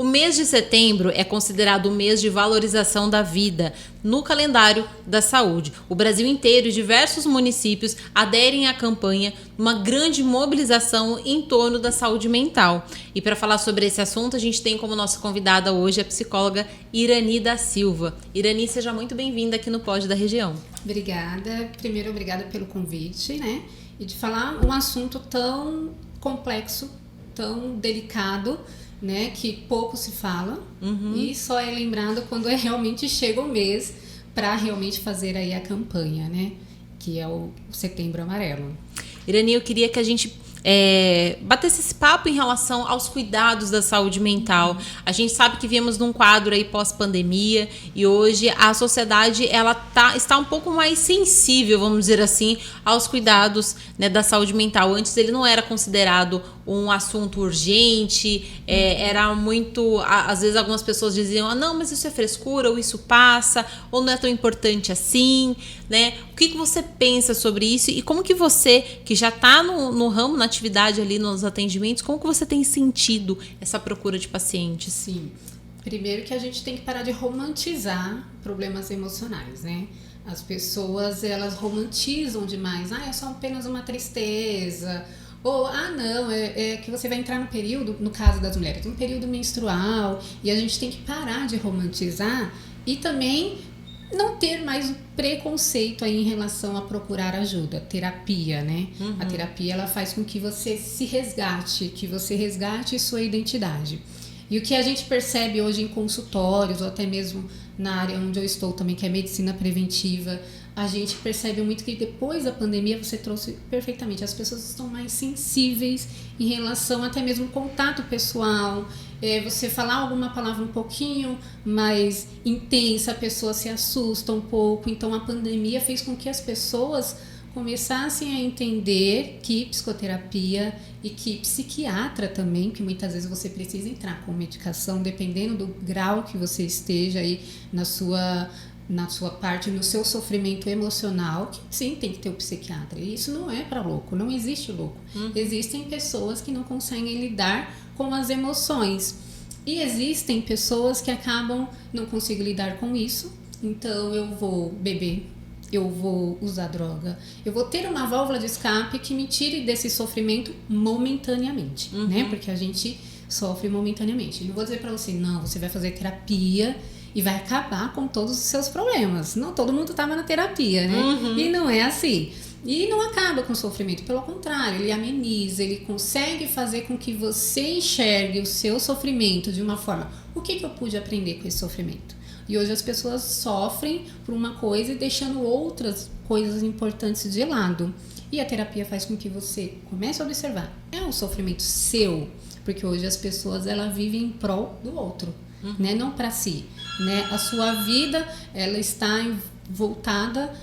O mês de setembro é considerado o mês de valorização da vida no calendário da saúde. O Brasil inteiro e diversos municípios aderem à campanha, uma grande mobilização em torno da saúde mental. E para falar sobre esse assunto, a gente tem como nossa convidada hoje a psicóloga Irani da Silva. Irani, seja muito bem-vinda aqui no Pod da Região. Obrigada. Primeiro, obrigada pelo convite, né? E de falar um assunto tão complexo, tão delicado, né? Que pouco se fala e só é lembrado quando realmente chega o mês para realmente fazer aí a campanha, né? Que é o Setembro Amarelo. Irani, eu queria que a gente batesse esse papo em relação aos cuidados da saúde mental. A gente sabe que viemos num quadro aí pós-pandemia e hoje a sociedade está um pouco mais sensível, vamos dizer assim, aos cuidados, né, da saúde mental. Antes ele não era considerado um assunto urgente, era muito... Às vezes algumas pessoas diziam, não, mas isso é frescura, ou isso passa, ou não é tão importante assim, né? O que você pensa sobre isso e como que você, que já está no ramo, na atividade ali nos atendimentos, como que você tem sentido essa procura de pacientes? Sim, primeiro que a gente tem que parar de romantizar problemas emocionais, né? As pessoas, elas romantizam demais. É só apenas uma tristeza. Ou, não, é que você vai entrar no período, no caso das mulheres, um período menstrual, e a gente tem que parar de romantizar e também não ter mais preconceito aí em relação a procurar ajuda, terapia, né? A terapia, ela faz com que você se resgate, que você resgate sua identidade. E o que a gente percebe hoje em consultórios, ou até mesmo na área onde eu estou também, que é medicina preventiva, a gente percebe muito que depois da pandemia, você trouxe perfeitamente, as pessoas estão mais sensíveis em relação até mesmo ao contato pessoal. Você falar alguma palavra um pouquinho mais intensa, a pessoa se assusta um pouco. Então a pandemia fez com que as pessoas começassem a entender que psicoterapia e que psiquiatra também, que muitas vezes você precisa entrar com medicação, dependendo do grau que você esteja aí na sua parte, no seu sofrimento emocional, que sim, tem que ter o psiquiatra. E isso não é para louco, não existe louco. Existem pessoas que não conseguem lidar com as emoções. E existem pessoas que acabam, não consigo lidar com isso, então eu vou beber, eu vou usar droga, eu vou ter uma válvula de escape que me tire desse sofrimento momentaneamente, né? Porque a gente sofre momentaneamente. Não vou dizer para você, não, você vai fazer terapia e vai acabar com todos os seus problemas. Não, todo mundo estava na terapia, né? E não é assim. E não acaba com o sofrimento, pelo contrário, ele ameniza, ele consegue fazer com que você enxergue o seu sofrimento de uma forma. O que eu pude aprender com esse sofrimento? E hoje as pessoas sofrem por uma coisa e deixando outras coisas importantes de lado. E a terapia faz com que você comece a observar. É um sofrimento seu, porque hoje as pessoas elas vivem em prol do outro, né? Não para si, né? A sua vida ela está voltada.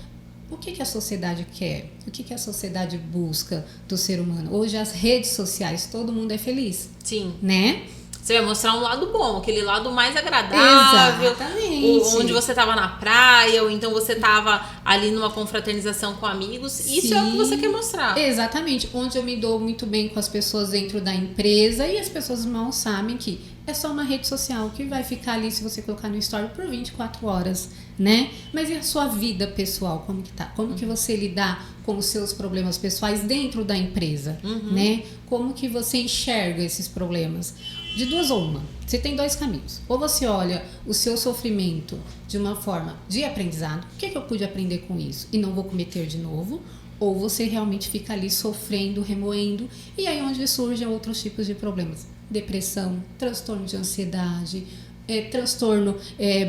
O que a sociedade quer? O que a sociedade busca do ser humano? Hoje as redes sociais, todo mundo é feliz. Sim. Né? Você vai mostrar um lado bom, aquele lado mais agradável. Exatamente. Onde você estava na praia, ou então você estava ali numa confraternização com amigos. Isso é o que você quer mostrar. Exatamente. Onde eu me dou muito bem com as pessoas dentro da empresa e as pessoas mal sabem que é só uma rede social que vai ficar ali se você colocar no story por 24 horas, né? Mas e a sua vida pessoal, como que tá? Como que você lidar com os seus problemas pessoais dentro da empresa, né? Como que você enxerga esses problemas? De duas ou uma. Você tem dois caminhos. Ou você olha o seu sofrimento de uma forma de aprendizado. O que eu pude aprender com isso? E não vou cometer de novo. Ou você realmente fica ali sofrendo, remoendo. E aí onde surgem outros tipos de problemas. Depressão, transtorno de ansiedade, transtorno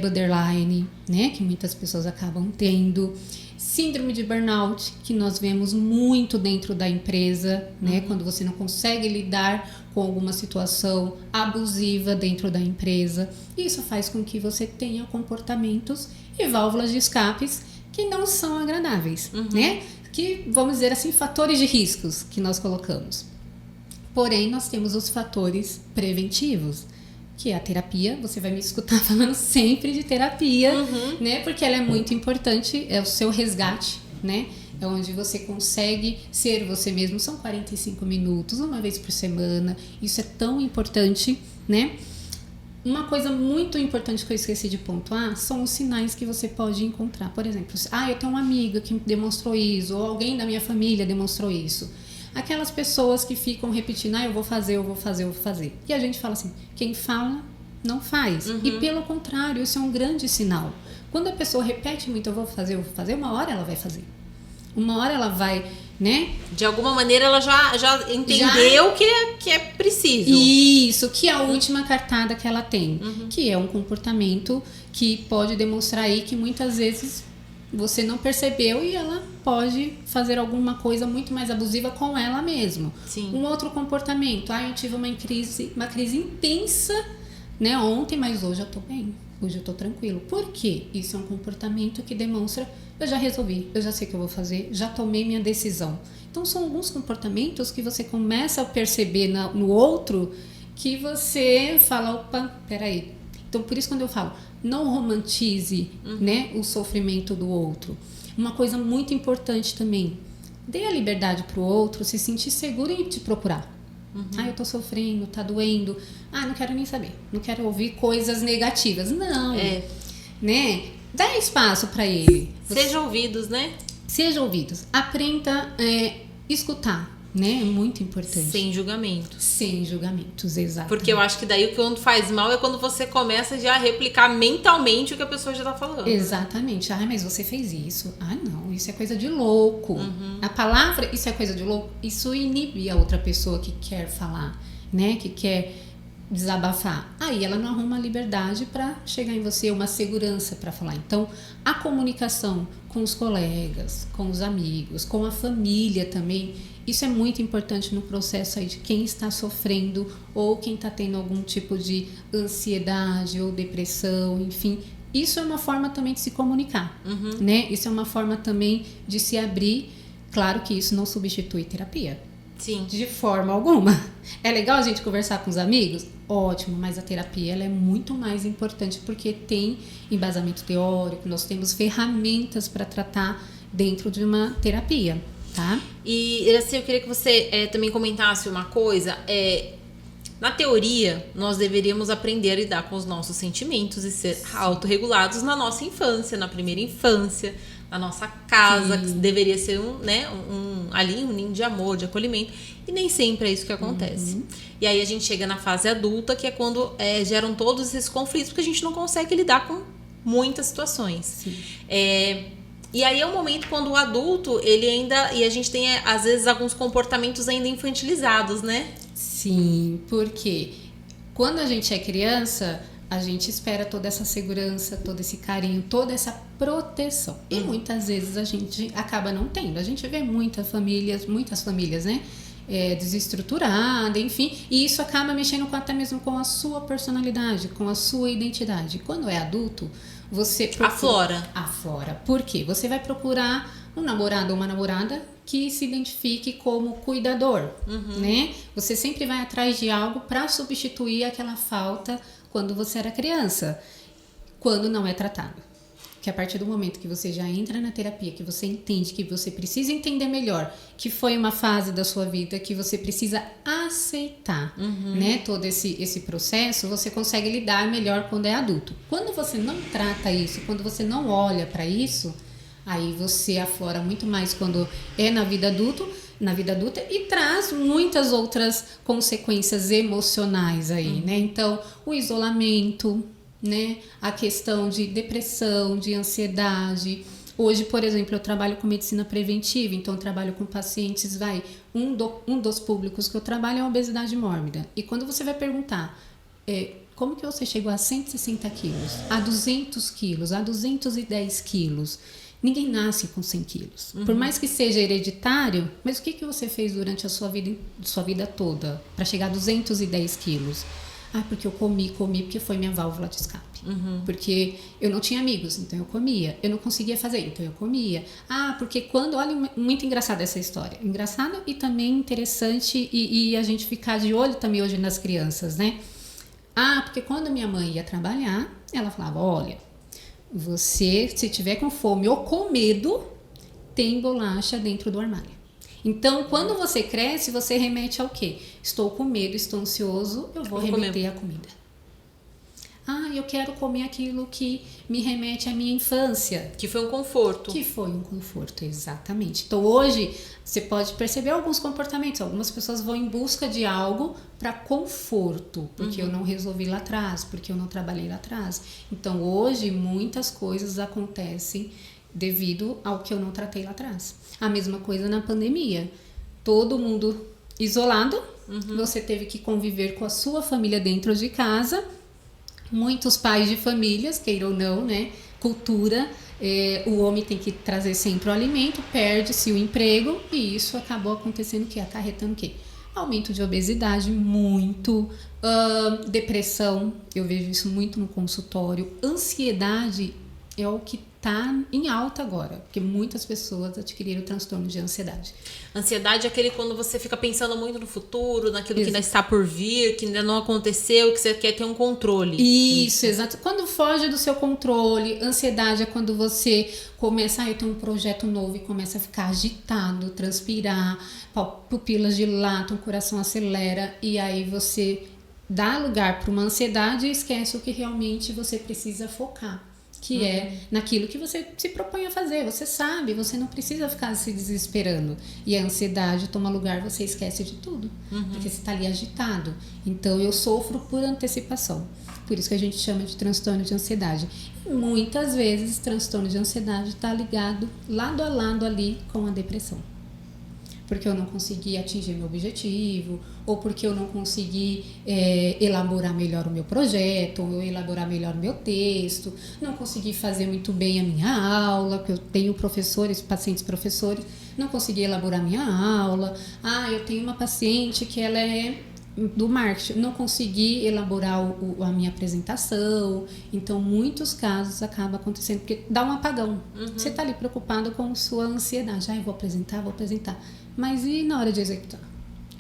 borderline, né? Que muitas pessoas acabam tendo. Síndrome de burnout, que nós vemos muito dentro da empresa, né? Quando você não consegue lidar com alguma situação abusiva dentro da empresa. Isso faz com que você tenha comportamentos e válvulas de escapes que não são agradáveis, né? Que, vamos dizer assim, fatores de riscos que nós colocamos. Porém, nós temos os fatores preventivos, que é a terapia. Você vai me escutar falando sempre de terapia, né? Porque ela é muito importante, é o seu resgate, né? É onde você consegue ser você mesmo. São 45 minutos, uma vez por semana. Isso é tão importante, né? Uma coisa muito importante que eu esqueci de pontuar são os sinais que você pode encontrar. Por exemplo, eu tenho uma amiga que demonstrou isso, ou alguém da minha família demonstrou isso. Aquelas pessoas que ficam repetindo, eu vou fazer, eu vou fazer, eu vou fazer. E a gente fala assim, quem fala, não faz. E pelo contrário, isso é um grande sinal. Quando a pessoa repete muito, eu vou fazer, uma hora ela vai fazer. Uma hora ela vai, né? De alguma maneira ela já entendeu que é preciso. Isso, que é a última cartada que ela tem. Que é um comportamento que pode demonstrar aí que muitas vezes você não percebeu e ela pode fazer alguma coisa muito mais abusiva com ela mesma. Sim. Um outro comportamento, eu tive uma crise intensa, né, ontem, mas hoje eu tô bem. Hoje eu tô tranquilo. Por quê? Isso é um comportamento que demonstra, eu já resolvi, eu já sei o que eu vou fazer, já tomei minha decisão. Então são alguns comportamentos que você começa a perceber no outro que você fala, opa, peraí. Então por isso quando eu falo, não romantize, né, o sofrimento do outro. Uma coisa muito importante também, dê a liberdade pro outro se sentir seguro em te procurar. Eu tô sofrendo, tá doendo. Não quero nem saber. Não quero ouvir coisas negativas. Não. Né? Dá espaço para ele. Sejam ouvidos, né? Sejam ouvidos. Aprenda a escutar, né? É muito importante. Sem julgamentos. Sem julgamentos, exato. Porque eu acho que daí o que quando faz mal é quando você começa já a replicar mentalmente o que a pessoa já tá falando. Exatamente. Mas você fez isso. Não, isso é coisa de louco. A palavra, isso é coisa de louco, isso inibe a outra pessoa que quer falar, né? Que quer desabafar. Aí ela não arruma liberdade para chegar em você, uma segurança para falar. Então, a comunicação com os colegas, com os amigos, com a família também, isso é muito importante no processo aí de quem está sofrendo ou quem está tendo algum tipo de ansiedade ou depressão, enfim. Isso é uma forma também de se comunicar, né? Isso é uma forma também de se abrir. Claro que isso não substitui terapia. Sim. De forma alguma. É legal a gente conversar com os amigos? Ótimo, mas a terapia ela é muito mais importante porque tem embasamento teórico, nós temos ferramentas para tratar dentro de uma terapia, tá? E assim, eu queria que você também comentasse uma coisa. Na teoria, nós deveríamos aprender a lidar com os nossos sentimentos e ser autorregulados na nossa infância, na primeira infância, na nossa casa, que deveria ser um ninho de amor, de acolhimento, e nem sempre é isso que acontece. E aí a gente chega na fase adulta, que é quando geram todos esses conflitos, porque a gente não consegue lidar com muitas situações. E aí é um momento quando o adulto, ele ainda, e a gente tem às vezes alguns comportamentos ainda infantilizados, né? Sim, porque quando a gente é criança, a gente espera toda essa segurança, todo esse carinho, toda essa proteção. E muitas vezes a gente acaba não tendo. A gente vê muitas famílias, né? Desestruturadas, enfim. E isso acaba mexendo até mesmo com a sua personalidade, com a sua identidade. Quando é adulto, você procura... Aflora. Por quê? Você vai procurar um namorado ou uma namorada que se identifique como cuidador, né? Você sempre vai atrás de algo para substituir aquela falta quando você era criança, quando não é tratado. Que a partir do momento que você já entra na terapia, que você entende que você precisa entender melhor, que foi uma fase da sua vida que você precisa aceitar, né? Todo esse processo, você consegue lidar melhor quando é adulto. Quando você não trata isso, quando você não olha para isso, aí você aflora muito mais quando é na vida adulta e traz muitas outras consequências emocionais aí, né? Então, o isolamento, né? A questão de depressão, de ansiedade. Hoje, por exemplo, eu trabalho com medicina preventiva, então eu trabalho com pacientes, um dos públicos que eu trabalho é a obesidade mórbida. E quando você vai perguntar como que você chegou a 160 quilos, a 200 quilos, a 210 quilos... Ninguém nasce com 100 quilos. Por mais que seja hereditário, mas o que você fez durante a sua vida toda para chegar a 210 quilos? Porque eu comi porque foi minha válvula de escape. Porque eu não tinha amigos, então eu comia. Eu não conseguia fazer, então eu comia. Porque olha, muito engraçada essa história. Engraçada e também interessante e a gente ficar de olho também hoje nas crianças, né? Porque quando minha mãe ia trabalhar, ela falava, olha... Você, se tiver com fome ou com medo, tem bolacha dentro do armário. Então, quando você cresce, você remete ao quê? Estou com medo, estou ansioso, eu vou remeter à comida. eu quero comer aquilo que me remete à minha infância. Que foi um conforto. Que foi um conforto, exatamente. Então hoje você pode perceber alguns comportamentos. Algumas pessoas vão em busca de algo para conforto, porque eu não resolvi lá atrás, porque eu não trabalhei lá atrás. Então hoje muitas coisas acontecem devido ao que eu não tratei lá atrás. A mesma coisa na pandemia. Todo mundo isolado, você teve que conviver com a sua família dentro de casa. Muitos pais de famílias, queira ou não, né? Cultura, o homem tem que trazer sempre o alimento, perde-se o emprego e isso acabou acontecendo o quê? Acarretando o quê? Aumento de obesidade, muito, depressão, eu vejo isso muito no consultório, ansiedade é o que está em alta agora, porque muitas pessoas adquiriram transtorno de ansiedade. Ansiedade é aquele quando você fica pensando muito no futuro, naquilo que ainda está por vir, que ainda não aconteceu, que você quer ter um controle. Isso, exato. Quando foge do seu controle, ansiedade é quando você começa, eu tenho um projeto novo e começa a ficar agitado, transpirar, pupilas dilatam, o coração acelera e aí você dá lugar para uma ansiedade e esquece o que realmente você precisa focar. Que é naquilo que você se propõe a fazer. Você sabe, você não precisa ficar se desesperando. E a ansiedade toma lugar, você esquece de tudo. Porque você está ali agitado. Então, eu sofro por antecipação. Por isso que a gente chama de transtorno de ansiedade. E muitas vezes, transtorno de ansiedade está ligado lado a lado ali com a depressão. Porque eu não consegui atingir meu objetivo, ou porque eu não consegui elaborar melhor o meu projeto, ou elaborar melhor o meu texto, não consegui fazer muito bem a minha aula, porque eu tenho professores, pacientes professores, não consegui elaborar a minha aula. Eu tenho uma paciente que ela é do marketing, não consegui elaborar a minha apresentação. Então, muitos casos acaba acontecendo, porque dá um apagão. Você está ali preocupado com sua ansiedade. Eu vou apresentar. Mas e na hora de executar?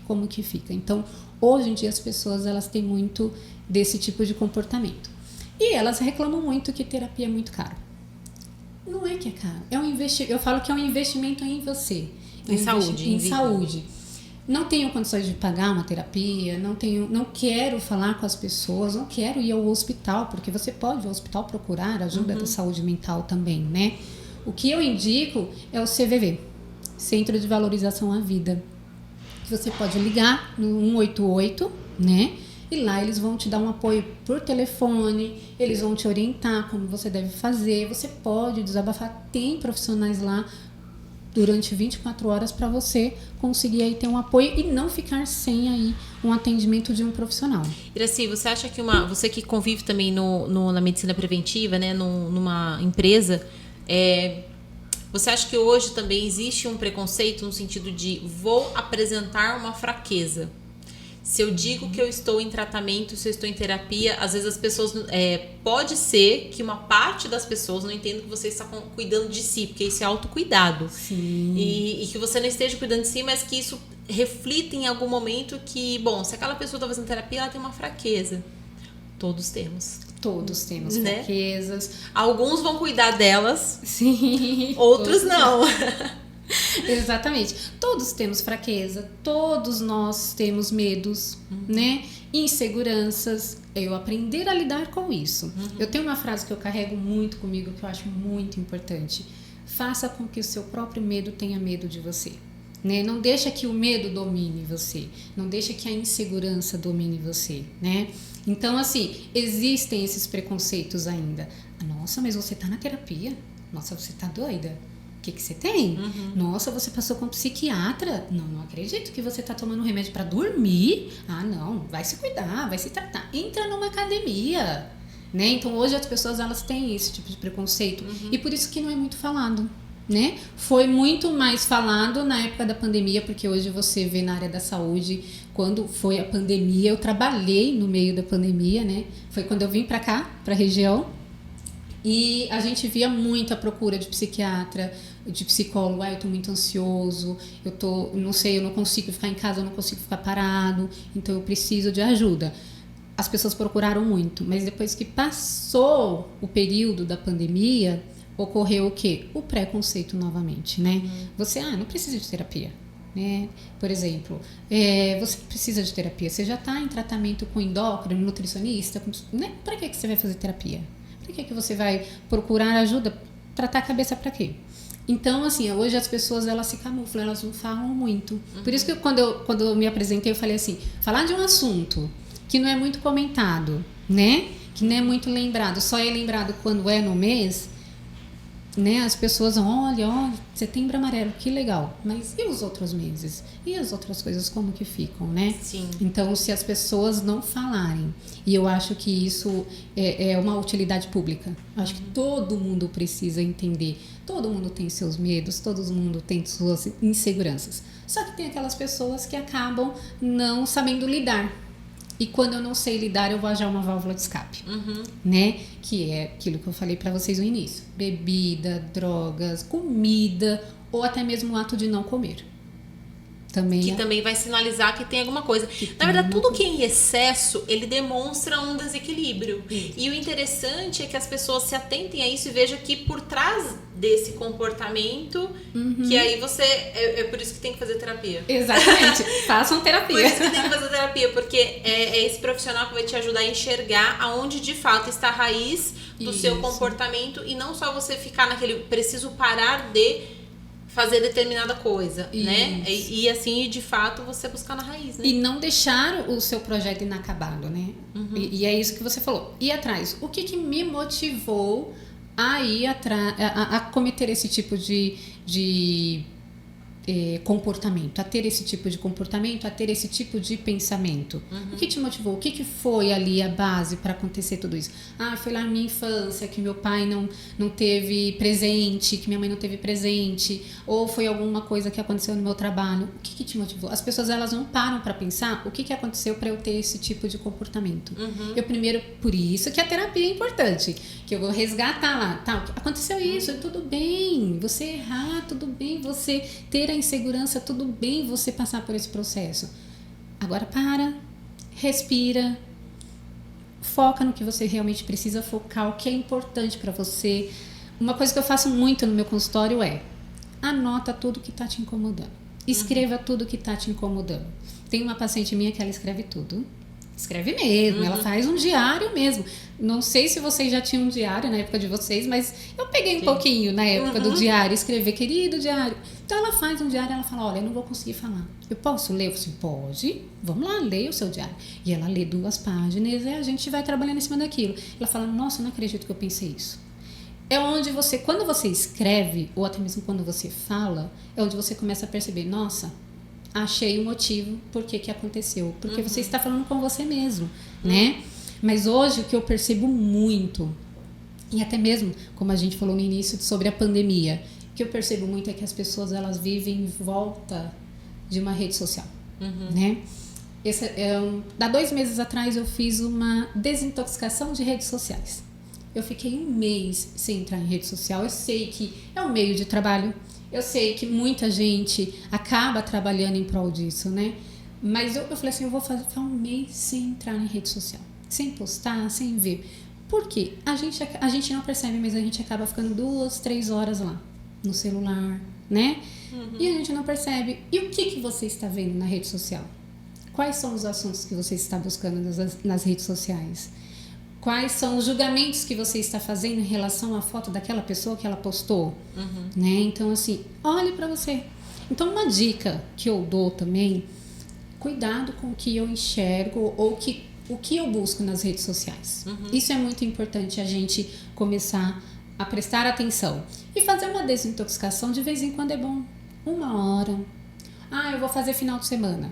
Como que fica? Então, hoje em dia as pessoas elas têm muito desse tipo de comportamento. E elas reclamam muito que terapia é muito caro. Não é que é caro. É um investimento. Eu falo que é um investimento em você. Em saúde. Em saúde. Não tenho condições de pagar uma terapia, não quero falar com as pessoas, não quero ir ao hospital, porque você pode ir ao hospital procurar ajuda da saúde mental também, né? O que eu indico é o CVV, Centro de Valorização à Vida. Você pode ligar no 188, né? E lá eles vão te dar um apoio por telefone, eles vão te orientar como você deve fazer, você pode desabafar, tem profissionais lá durante 24 horas para você conseguir aí ter um apoio e não ficar sem aí um atendimento de um profissional. Iracy, você acha que você que convive também na medicina preventiva, né, numa empresa, você acha que hoje também existe um preconceito no sentido de vou apresentar uma fraqueza? Se eu digo que eu estou em tratamento, se eu estou em terapia, às vezes as pessoas... pode ser que uma parte das pessoas não entenda que você está cuidando de si, porque isso é autocuidado. Sim. E que você não esteja cuidando de si, mas que isso reflita em algum momento que, bom, se aquela pessoa está fazendo terapia, ela tem uma fraqueza. Todos temos. Todos temos fraquezas. Alguns vão cuidar delas, sim, outros não. Exatamente. Todos temos fraqueza, todos nós temos medos, né? Inseguranças. Eu aprender a lidar com isso. Eu tenho uma frase que eu carrego muito comigo, que eu acho muito importante. Faça com que o seu próprio medo tenha medo de você. Né? Não deixa que o medo domine você. Não deixa que a insegurança domine você, né? Então, assim, existem esses preconceitos ainda. Nossa, mas você tá na terapia? Nossa, você tá doida? O que você tem? Nossa, você passou com um psiquiatra? Não acredito que você tá tomando remédio para dormir. Não, vai se cuidar, vai se tratar. Entra numa academia, né? Então, hoje as pessoas elas têm esse tipo de preconceito e por isso que não é muito falado, né? Foi muito mais falado na época da pandemia, porque hoje você vê na área da saúde, quando foi a pandemia, eu trabalhei no meio da pandemia, né? Foi quando eu vim para cá, para a região, e a gente via muita procura de psiquiatra, de psicólogo. Eu tô muito ansioso, eu não consigo ficar em casa, eu não consigo ficar parado, então eu preciso de ajuda. As pessoas procuraram muito, mas depois que passou o período da pandemia, ocorreu o quê? O preconceito novamente, né? Você, não precisa de terapia. né? Por exemplo, você precisa de terapia, você já está em tratamento com endócrino, nutricionista, né? Para que você vai fazer terapia? Para que você vai procurar ajuda? Tratar a cabeça para quê? Então, assim, hoje as pessoas, elas se camuflam, elas não falam muito. Por isso que quando eu me apresentei, eu falei assim, falar de um assunto que não é muito comentado, né? Que não é muito lembrado, só é lembrado quando é no mês, né? As pessoas, olha, Setembro Amarelo, que legal. Mas e os outros meses? E as outras coisas, como que ficam, né? Sim. Então, se as pessoas não falarem, e eu acho que isso é uma utilidade pública. Acho que todo mundo precisa entender. Todo mundo tem seus medos, todo mundo tem suas inseguranças. Só que tem aquelas pessoas que acabam não sabendo lidar. E quando eu não sei lidar, eu vou achar uma válvula de escape, né? Que é aquilo que eu falei para vocês no início. Bebida, drogas, comida ou até mesmo o ato de não comer. Também vai sinalizar que tem alguma coisa. Na verdade, tudo que é em excesso, ele demonstra um desequilíbrio. E o interessante é que as pessoas se atentem a isso e vejam que por trás desse comportamento, que aí você... É por isso que tem que fazer terapia. Exatamente. Façam terapia. Por isso que tem que fazer terapia, porque é esse profissional que vai te ajudar a enxergar aonde de fato está a raiz do seu comportamento e não só você ficar naquele preciso parar de fazer determinada coisa, né? E assim, de fato, você buscar na raiz, né? E não deixar o seu projeto inacabado, né? E é isso que você falou. Ir atrás. O que me motivou a ir atrás, a cometer esse tipo de comportamento, a ter esse tipo de comportamento, a ter esse tipo de pensamento. O que te motivou? O que foi ali a base para acontecer tudo isso? Foi lá na minha infância que meu pai não teve presente, que minha mãe não teve presente, ou foi alguma coisa que aconteceu no meu trabalho. O que te motivou? As pessoas, elas não param para pensar o que aconteceu para eu ter esse tipo de comportamento. Eu primeiro, por isso que a terapia é importante, que eu vou resgatar lá, tá, aconteceu isso, tudo bem, você errar, tudo bem, você ter a insegurança, tudo bem você passar por esse processo. Agora para, respira, foca no que você realmente precisa focar, o que é importante para você. Uma coisa que eu faço muito no meu consultório é anota tudo que está te incomodando. Escreva tudo que está te incomodando. Tem uma paciente minha que ela escreve tudo. Escreve mesmo, ela faz um diário mesmo. Não sei se vocês já tinham um diário na época de vocês, mas eu peguei um pouquinho na época do diário, escrever, querido diário. Então ela faz um diário, ela fala, olha, eu não vou conseguir falar. Eu posso ler? Eu falei, pode, vamos lá, leia o seu diário. E ela lê 2 páginas e a gente vai trabalhando em cima daquilo. Ela fala, nossa, eu não acredito que eu pensei isso. É onde você, quando você escreve, ou até mesmo quando você fala, é onde você começa a perceber, nossa, achei o motivo por que aconteceu. Porque você está falando com você mesmo, né? Mas hoje o que eu percebo muito, e até mesmo, como a gente falou no início sobre a pandemia, o que eu percebo muito é que as pessoas, elas vivem em volta de uma rede social, né? Há 2 meses atrás eu fiz uma desintoxicação de redes sociais. Eu fiquei 1 mês sem entrar em rede social. Eu sei que é um meio de trabalho, eu sei que muita gente acaba trabalhando em prol disso, né? Mas eu falei assim, eu vou ficar 1 mês sem entrar em rede social, sem postar, sem ver. Por quê? A gente não percebe, mas a gente acaba ficando 2, 3 horas lá no celular, né? E a gente não percebe. E o que você está vendo na rede social? Quais são os assuntos que você está buscando nas redes sociais? Quais são os julgamentos que você está fazendo em relação à foto daquela pessoa que ela postou? Né? Então, assim, olhe para você. Então, uma dica que eu dou também, cuidado com o que eu enxergo ou o que eu busco nas redes sociais. Isso é muito importante a gente começar a prestar atenção. E fazer uma desintoxicação de vez em quando é bom. 1 hora. Eu vou fazer final de semana.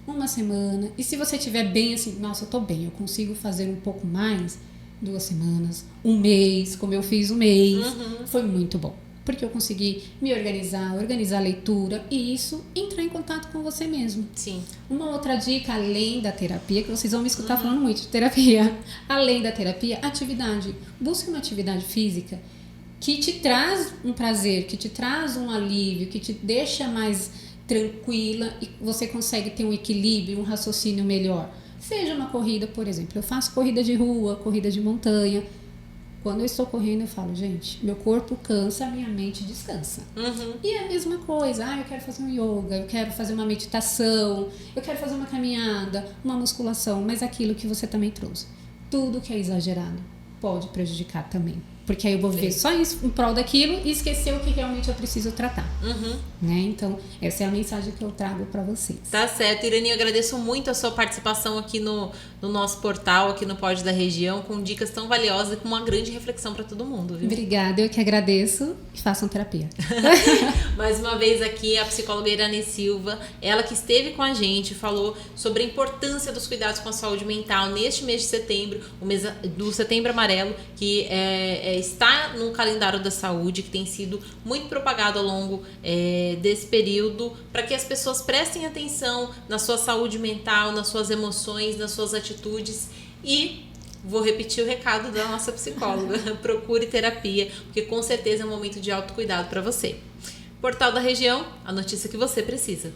1 semana. E se você estiver bem assim, nossa, eu tô bem, eu consigo fazer um pouco mais, 2 semanas, 1 mês, como eu fiz 1 mês. Foi muito bom. Porque eu consegui me organizar a leitura e isso, entrar em contato com você mesmo. Sim. Uma outra dica, além da terapia, que vocês vão me escutar falando muito de terapia, além da terapia, atividade. Busque uma atividade física que te traz um prazer, que te traz um alívio, que te deixa mais tranquila e você consegue ter um equilíbrio, um raciocínio melhor. Seja uma corrida, por exemplo. Eu faço corrida de rua, corrida de montanha. Quando eu estou correndo, eu falo, gente, meu corpo cansa, minha mente descansa. E é a mesma coisa. Eu quero fazer um yoga, eu quero fazer uma meditação, eu quero fazer uma caminhada, uma musculação, mas aquilo que você também trouxe. Tudo que é exagerado pode prejudicar também. Porque aí eu vou viver só isso em prol daquilo e esquecer o que realmente eu preciso tratar. Né? Então, essa é a mensagem que eu trago para vocês. Tá certo. Irani, eu agradeço muito a sua participação aqui no nosso portal, aqui no Pod da Região, com dicas tão valiosas e com uma grande reflexão para todo mundo. Viu? Obrigada, eu que agradeço e façam terapia. Mais uma vez aqui a psicóloga Irani Silva, ela que esteve com a gente, falou sobre a importância dos cuidados com a saúde mental neste mês de setembro, o mês do Setembro Amarelo, que está no calendário da saúde, que tem sido muito propagado ao longo desse período, para que as pessoas prestem atenção na sua saúde mental, nas suas emoções, nas suas atitudes. E vou repetir o recado da nossa psicóloga: procure terapia, porque com certeza é um momento de autocuidado para você. Portal da Região, a notícia que você precisa.